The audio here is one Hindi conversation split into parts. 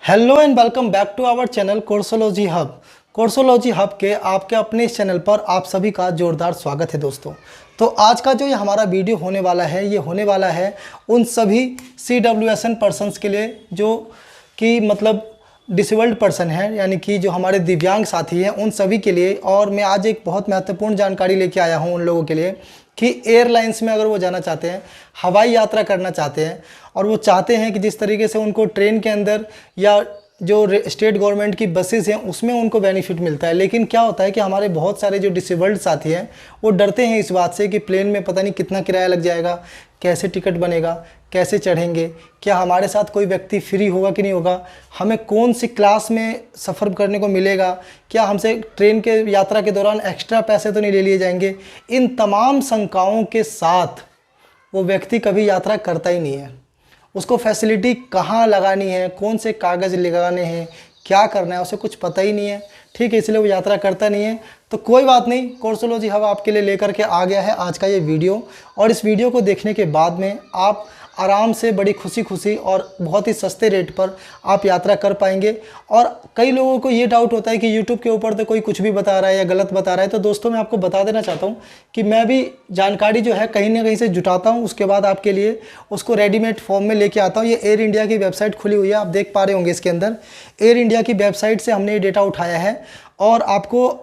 Hello and welcome back to our channel Courseology hub. Courseology hub के आपके अपने इस चैनल पर आप सभी का जोरदार स्वागत है दोस्तों। तो आज का जो ये हमारा वीडियो होने वाला है ये होने वाला है उन सभी CWSN पर्सनस के लिए जो कि मतलब डिसेबल्ड पर्सन है, यानी कि जो हमारे दिव्यांग साथी हैं उन सभी के लिए। और मैं आज एक बहुत महत्वपूर्ण जानकारी लेके आया हूं उन लोगों के लिए कि एयरलाइंस में अगर वो जाना चाहते हैं, हवाई यात्रा करना चाहते हैं और वो चाहते हैं कि जिस तरीके से उनको ट्रेन के अंदर या जो स्टेट गवर्नमेंट की बसेस हैं उसमें उनको बेनिफिट मिलता है, लेकिन क्या होता है कि हमारे बहुत सारे जो डिसेबल्ड साथी हैं वो डरते हैं इस बात से कि प्लेन में पता नहीं कितना किराया लग जाएगा, कैसे टिकट बनेगा, कैसे चढ़ेंगे, क्या हमारे साथ कोई व्यक्ति फ्री होगा कि नहीं होगा, हमें कौन सी क्लास में सफ़र करने को मिलेगा, क्या हमसे ट्रेन के यात्रा के दौरान एक्स्ट्रा पैसे तो नहीं ले लिए जाएंगे। इन तमाम शंकाओं के साथ वो व्यक्ति कभी यात्रा करता ही नहीं है। उसको फैसिलिटी कहाँ लगानी है, कौन से कागज़ लगाने हैं, क्या करना है, उसे कुछ पता ही नहीं है। ठीक है, इसलिए वो यात्रा करता नहीं है। तो कोई बात नहीं, कोर्सोलॉजी हब आपके लिए लेकर के आ गया है आज का ये वीडियो। और इस वीडियो को देखने के बाद में आप आराम से बड़ी खुशी और बहुत ही सस्ते रेट पर आप यात्रा कर पाएंगे। और कई लोगों को ये डाउट होता है कि YouTube के ऊपर तो कोई कुछ भी बता रहा है या गलत बता रहा है। तो दोस्तों मैं आपको बता देना चाहता हूँ कि मैं भी जानकारी जो है कहीं ना कहीं से जुटाता हूँ, उसके बाद आपके लिए उसको रेडीमेड फॉर्म में लेके आता हूँ। ये एयर इंडिया की वेबसाइट खुली हुई है, आप देख पा रहे होंगे। इसके अंदर एयर इंडिया की वेबसाइट से हमने ये डेटा उठाया है और आपको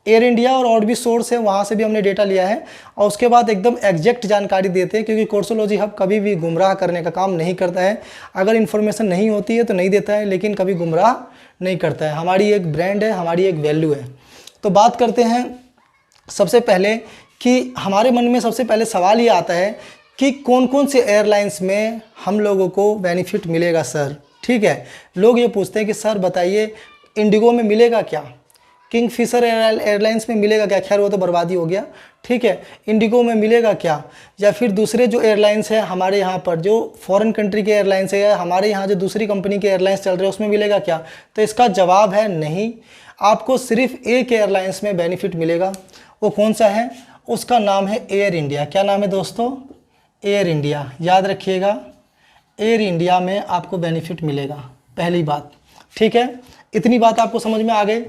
एयर इंडिया और भी सोर्स है वहाँ से भी हमने डेटा लिया है और उसके बाद एकदम एग्जैक्ट जानकारी देते हैं, क्योंकि कोर्सोलॉजी हब कभी भी गुमराह करने का काम नहीं करता है। अगर इन्फॉर्मेशन नहीं होती है तो नहीं देता है, लेकिन कभी गुमराह नहीं करता है। हमारी एक ब्रांड है, हमारी एक वैल्यू है। तो बात करते हैं सबसे पहले कि हमारे मन में सबसे पहले सवाल ये आता है कि कौन कौन से एयरलाइंस में हम लोगों को बेनिफिट मिलेगा सर। ठीक है, लोग ये पूछते हैं कि सर बताइए इंडिगो में मिलेगा क्या, किंगफिशर एयरलाइंस में मिलेगा क्या। खैर वो तो बर्बादी हो गया। ठीक है, इंडिगो में मिलेगा क्या, या फिर दूसरे जो एयरलाइंस हैं हमारे यहाँ पर जो फॉरेन कंट्री के एयरलाइंस है, या हमारे यहाँ जो दूसरी कंपनी के एयरलाइंस चल रहे हैं उसमें मिलेगा क्या। तो इसका जवाब है नहीं। आपको सिर्फ एक एयरलाइंस में बेनिफिट मिलेगा। वो कौन सा है, उसका नाम है एयर इंडिया। क्या नाम है दोस्तों, एयर इंडिया। याद रखिएगा, एयर इंडिया में आपको बेनिफिट मिलेगा, पहली बात। ठीक है, इतनी बात आपको समझ में आ गई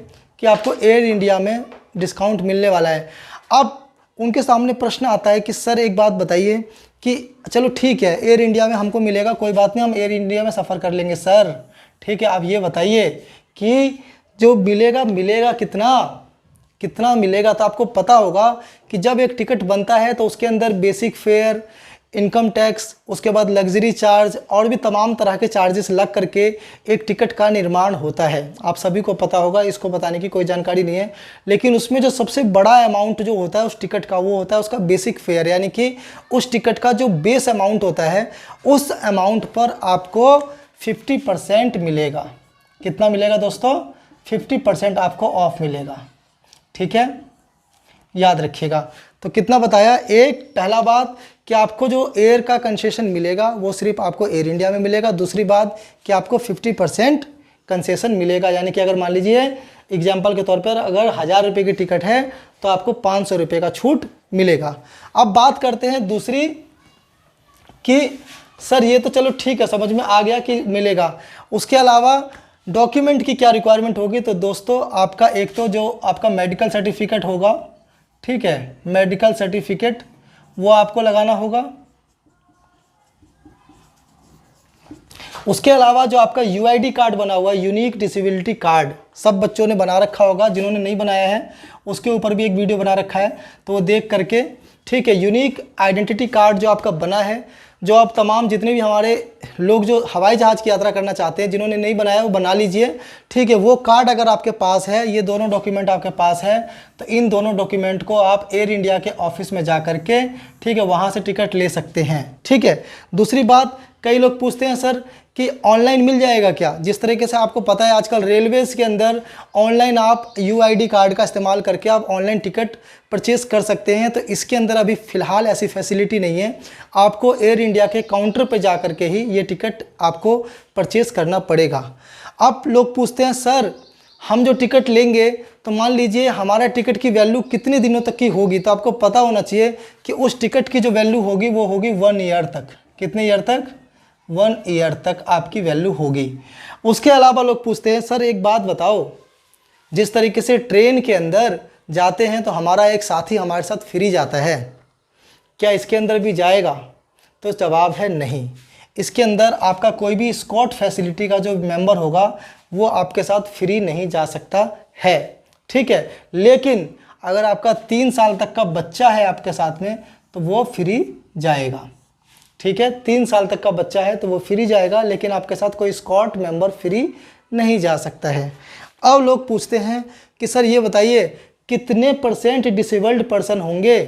कि आपको एयर इंडिया में डिस्काउंट मिलने वाला है। अब उनके सामने प्रश्न आता है कि सर एक बात बताइए कि चलो ठीक है एयर इंडिया में हमको मिलेगा, कोई बात नहीं, हम एयर इंडिया में सफ़र कर लेंगे सर। ठीक है, आप ये बताइए कि जो मिलेगा कितना मिलेगा। तो आपको पता होगा कि जब एक टिकट बनता है तो उसके अंदर बेसिक फेयर, इनकम टैक्स, उसके बाद लग्जरी चार्ज और भी तमाम तरह के चार्जेस लग करके एक टिकट का निर्माण होता है। आप सभी को पता होगा, इसको बताने की कोई जानकारी नहीं है। लेकिन उसमें जो सबसे बड़ा अमाउंट जो होता है उस टिकट का, वो होता है उसका बेसिक फेयर, यानी कि उस टिकट का जो बेस अमाउंट होता है उस अमाउंट पर आपको 50% मिलेगा। कितना मिलेगा दोस्तों, 50% आपको ऑफ मिलेगा। ठीक है, याद रखिएगा। तो कितना बताया, एक पहला बात कि आपको जो एयर का कंसेशन मिलेगा वो सिर्फ आपको एयर इंडिया में मिलेगा। दूसरी बात कि आपको 50% कंसेशन मिलेगा, यानी कि अगर मान लीजिए एग्जाम्पल के तौर पर अगर 1000 रुपये की टिकट है तो आपको 500 रुपये का छूट मिलेगा। अब बात करते हैं दूसरी कि सर ये तो चलो ठीक है, समझ में आ गया कि मिलेगा, उसके अलावा डॉक्यूमेंट की क्या रिक्वायरमेंट होगी। तो दोस्तों आपका एक तो जो आपका मेडिकल सर्टिफिकेट होगा, ठीक है, मेडिकल सर्टिफिकेट वो आपको लगाना होगा। उसके अलावा जो आपका UID कार्ड बना हुआ है, यूनिक डिसेबिलिटी कार्ड, सब बच्चों ने बना रखा होगा। जिन्होंने नहीं बनाया है उसके ऊपर भी एक वीडियो बना रखा है, तो वो देख करके, ठीक है, यूनिक आइडेंटिटी कार्ड जो आपका बना है, जो आप तमाम जितने भी हमारे लोग जो हवाई जहाज़ की यात्रा करना चाहते हैं, जिन्होंने नहीं बनाया वो बना लीजिए। ठीक है, वो कार्ड अगर आपके पास है, ये दोनों डॉक्यूमेंट आपके पास है, तो इन दोनों डॉक्यूमेंट को आप एयर इंडिया के ऑफिस में जा कर के, ठीक है, वहाँ से टिकट ले सकते हैं। ठीक है, दूसरी बात, कई लोग पूछते हैं सर कि ऑनलाइन मिल जाएगा क्या। जिस तरीके से आपको पता है आजकल रेलवेज़ के अंदर ऑनलाइन आप UID कार्ड का इस्तेमाल करके आप ऑनलाइन टिकट परचेस कर सकते हैं। तो इसके अंदर अभी फ़िलहाल ऐसी फैसिलिटी नहीं है, आपको एयर इंडिया के काउंटर पे जा कर के ही ये टिकट आपको परचेस करना पड़ेगा। अब लोग पूछते हैं सर हम जो टिकट लेंगे तो मान लीजिए हमारा टिकट की वैल्यू कितने दिनों तक की होगी। तो आपको पता होना चाहिए कि उस टिकट की जो वैल्यू होगी वो होगी 1 ईयर तक। कितने ईयर तक, 1 ईयर तक आपकी वैल्यू होगी। उसके अलावा लोग पूछते हैं सर एक बात बताओ, जिस तरीके से ट्रेन के अंदर जाते हैं तो हमारा एक साथी हमारे साथ फ्री जाता है, क्या इसके अंदर भी जाएगा? तो जवाब है नहीं। इसके अंदर आपका कोई भी स्कॉट फैसिलिटी का जो मेंबर होगा वो आपके साथ फ्री नहीं जा सकता है, ठीक है। लेकिन अगर आपका 3 साल तक का बच्चा है आपके साथ में तो वो फ्री जाएगा, ठीक है। 3 साल तक का बच्चा है तो वो फ्री जाएगा, लेकिन आपके साथ कोई स्कॉट मेंबर फ्री नहीं जा सकता है। अब लोग पूछते हैं कि सर ये बताइए कितने % डिसेबल्ड पर्सन होंगे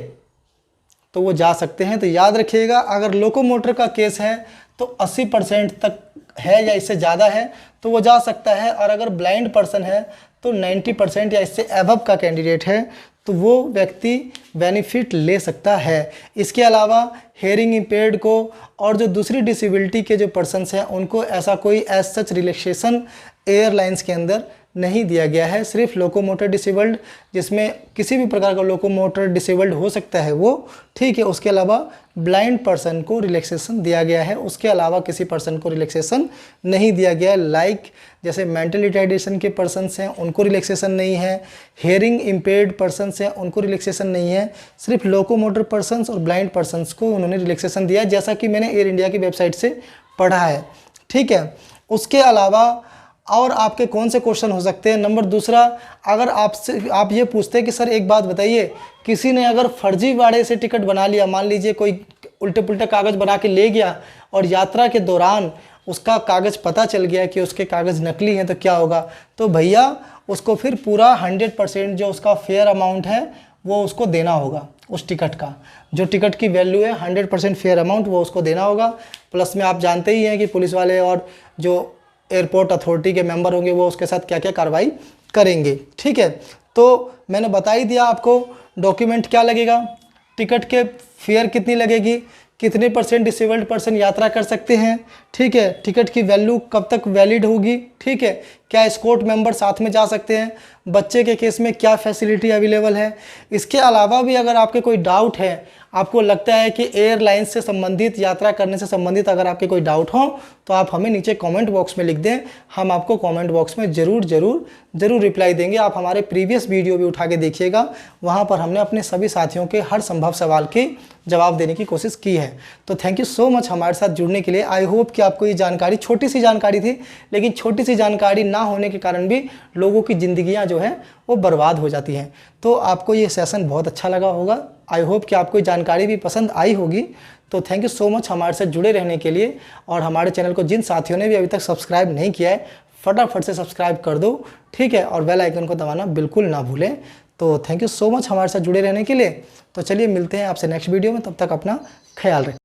तो वो जा सकते हैं। तो याद रखिएगा, अगर लोकोमोटर का केस है तो 80% तक है या इससे ज़्यादा है तो वो जा सकता है, और अगर ब्लाइंड पर्सन है तो 90% या इससे एबव का कैंडिडेट है तो वो व्यक्ति बेनिफिट ले सकता है। इसके अलावा हेयरिंग इम्पेयर्ड को और जो दूसरी डिसेबिलिटी के जो पर्सन्स हैं उनको ऐसा कोई एज सच रिलैक्सेशन एयरलाइंस के अंदर नहीं दिया गया है। सिर्फ लोकोमोटर डिसेबल्ड, जिसमें किसी भी प्रकार का लोकोमोटर डिसेबल्ड हो सकता है वो, ठीक है। उसके अलावा ब्लाइंड पर्सन को रिलैक्सेशन दिया गया है, उसके अलावा किसी पर्सन को रिलैक्सेशन नहीं दिया गया है। लाइक जैसे मेंटल रिटार्डेशन के पर्सन्स हैं उनको रिलैक्सेशन नहीं है, हेयरिंग इम्पेयर्ड पर्सन्स हैं उनको रिलैक्सेशन नहीं है। सिर्फ लोकोमोटर पर्सन्स और ब्लाइंड पर्सन्स को उन्होंने रिलैक्सेशन दिया, जैसा कि मैंने एयर इंडिया की वेबसाइट से पढ़ा है, ठीक है। उसके अलावा और आपके कौन से क्वेश्चन हो सकते हैं? नंबर दूसरा, अगर आप ये पूछते हैं कि सर एक बात बताइए, किसी ने अगर फर्जीवाड़े से टिकट बना लिया, मान लीजिए कोई उल्टे पुल्टे कागज़ बना के ले गया और यात्रा के दौरान उसका कागज़ पता चल गया कि उसके कागज़ नकली हैं, तो क्या होगा? तो भैया उसको फिर पूरा 100% जो उसका फेयर अमाउंट है वो उसको देना होगा। उस टिकट का जो टिकट की वैल्यू है 100% फेयर अमाउंट वो उसको देना होगा। प्लस में आप जानते ही हैं कि पुलिस वाले और जो एयरपोर्ट अथॉरिटी के मेंबर होंगे वो उसके साथ क्या क्या कार्रवाई करेंगे, ठीक है। तो मैंने बता ही दिया आपको डॉक्यूमेंट क्या लगेगा, टिकट के फेयर कितनी लगेगी, कितने % डिसेबल्ड पर्सन यात्रा कर सकते हैं, ठीक है। टिकट की वैल्यू कब तक वैलिड होगी, ठीक है। क्या स्कॉट मेंबर साथ में जा सकते हैं, बच्चे के केस में क्या फैसिलिटी अवेलेबल है। इसके अलावा भी अगर आपके कोई डाउट है, आपको लगता है कि एयरलाइंस से संबंधित, यात्रा करने से संबंधित अगर आपके कोई डाउट हो तो आप हमें नीचे कमेंट बॉक्स में लिख दें, हम आपको कमेंट बॉक्स में ज़रूर रिप्लाई देंगे। आप हमारे प्रीवियस वीडियो भी उठा के देखिएगा, वहाँ पर हमने अपने सभी साथियों के हर संभव सवाल के जवाब देने की कोशिश की है। तो थैंक यू सो मच हमारे साथ जुड़ने के लिए। आई होप कि आपको ये जानकारी, छोटी सी जानकारी थी, लेकिन छोटी सी जानकारी ना होने के कारण भी लोगों की ज़िंदगियाँ जो हैं वो बर्बाद हो जाती हैं। तो आपको ये सेशन बहुत अच्छा लगा होगा, आई होप कि आपको ये जानकारी भी पसंद आई होगी। तो थैंक यू सो मच हमारे साथ जुड़े रहने के लिए। और हमारे चैनल को जिन साथियों ने भी अभी तक सब्सक्राइब नहीं किया है फटाफट से सब्सक्राइब कर दो, ठीक है। और बेल आइकन को दबाना बिल्कुल ना भूलें। तो थैंक यू सो मच हमारे साथ जुड़े रहने के लिए। तो चलिए मिलते हैं आपसे नेक्स्ट वीडियो में, तब तक अपना ख्याल रखें।